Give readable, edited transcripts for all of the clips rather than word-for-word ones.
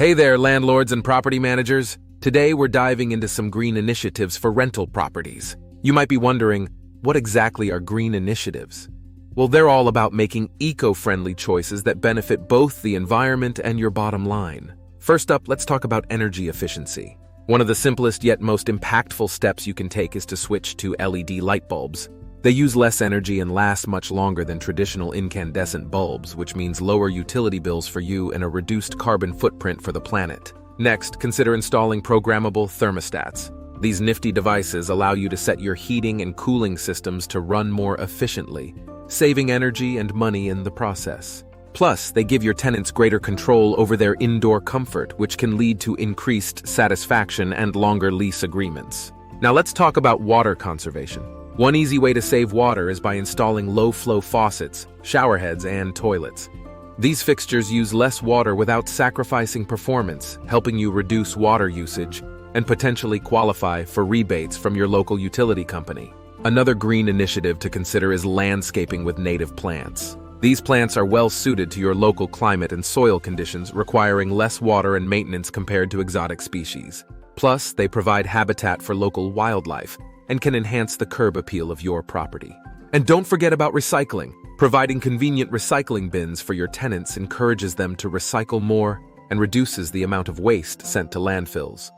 Hey there, landlords and property managers. Today we're diving into some green initiatives for rental properties. You might be wondering, what exactly are green initiatives? Well, they're all about making eco-friendly choices that benefit both the environment and your bottom line. First up, let's talk about energy efficiency. One of the simplest yet most impactful steps you can take is to switch to LED light bulbs. They use less energy and last much longer than traditional incandescent bulbs, which means lower utility bills for you and a reduced carbon footprint for the planet. Next, consider installing programmable thermostats. These nifty devices allow you to set your heating and cooling systems to run more efficiently, saving energy and money in the process. Plus, they give your tenants greater control over their indoor comfort, which can lead to increased satisfaction and longer lease agreements. Now let's talk about water conservation. One easy way to save water is by installing low-flow faucets, showerheads, and toilets. These fixtures use less water without sacrificing performance, helping you reduce water usage and potentially qualify for rebates from your local utility company. Another green initiative to consider is landscaping with native plants. These plants are well suited to your local climate and soil conditions, requiring less water and maintenance compared to exotic species. Plus, they provide habitat for local wildlife and can enhance the curb appeal of your property. And don't forget about recycling. Providing convenient recycling bins for your tenants encourages them to recycle more and reduces the amount of waste sent to landfills.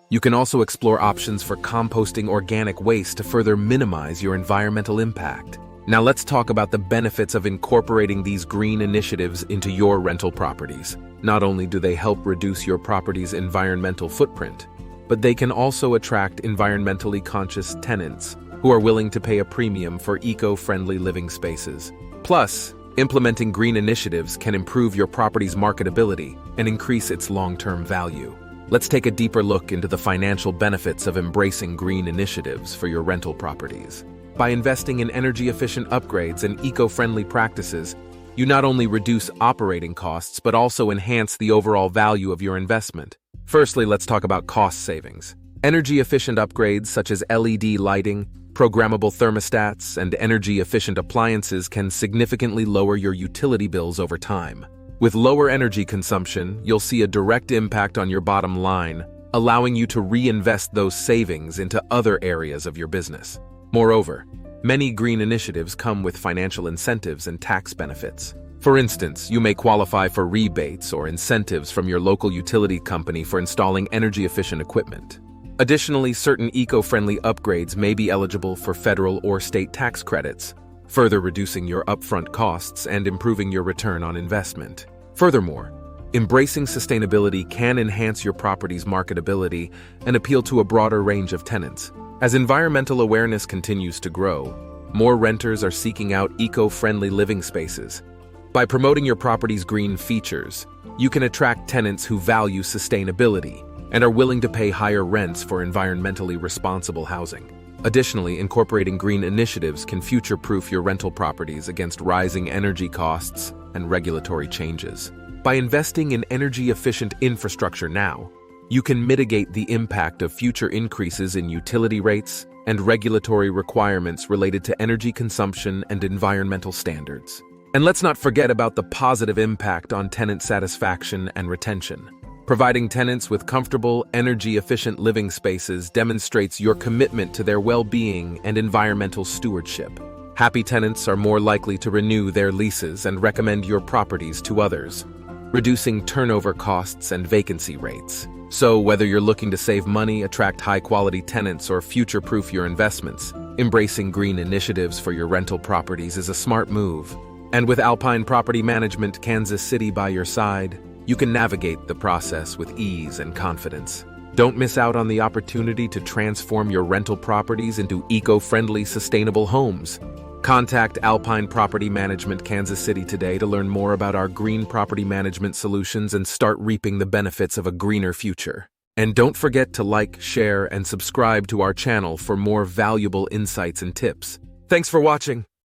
You can also explore options for composting organic waste to further minimize your environmental impact. Now let's talk about the benefits of incorporating these green initiatives into your rental properties. Not only do they help reduce your property's environmental footprint, but they can also attract environmentally conscious tenants who are willing to pay a premium for eco-friendly living spaces. Plus, implementing green initiatives can improve your property's marketability and increase its long-term value. Let's take a deeper look into the financial benefits of embracing green initiatives for your rental properties. By investing in energy-efficient upgrades and eco-friendly practices, you not only reduce operating costs but also enhance the overall value of your investment. Firstly, let's talk about cost savings. Energy-efficient upgrades such as LED lighting, programmable thermostats, and energy-efficient appliances can significantly lower your utility bills over time. With lower energy consumption, you'll see a direct impact on your bottom line, allowing you to reinvest those savings into other areas of your business. Moreover, many green initiatives come with financial incentives and tax benefits. For instance, you may qualify for rebates or incentives from your local utility company for installing energy-efficient equipment. Additionally, certain eco-friendly upgrades may be eligible for federal or state tax credits, further reducing your upfront costs and improving your return on investment. Furthermore, embracing sustainability can enhance your property's marketability and appeal to a broader range of tenants. As environmental awareness continues to grow, more renters are seeking out eco-friendly living spaces. By promoting your property's green features, you can attract tenants who value sustainability and are willing to pay higher rents for environmentally responsible housing. Additionally, incorporating green initiatives can future-proof your rental properties against rising energy costs and regulatory changes. By investing in energy-efficient infrastructure now, you can mitigate the impact of future increases in utility rates and regulatory requirements related to energy consumption and environmental standards. And let's not forget about the positive impact on tenant satisfaction and retention. Providing tenants with comfortable, energy-efficient living spaces demonstrates your commitment to their well-being and environmental stewardship. Happy tenants are more likely to renew their leases and recommend your properties to others, reducing turnover costs and vacancy rates. So, whether you're looking to save money, attract high-quality tenants, or future-proof your investments, embracing green initiatives for your rental properties is a smart move. And with Alpine Property Management Kansas City by your side, you can navigate the process with ease and confidence. Don't miss out on the opportunity to transform your rental properties into eco-friendly, sustainable homes. Contact Alpine Property Management Kansas City today to learn more about our green property management solutions and start reaping the benefits of a greener future. And don't forget to like, share, and subscribe to our channel for more valuable insights and tips. Thanks for watching.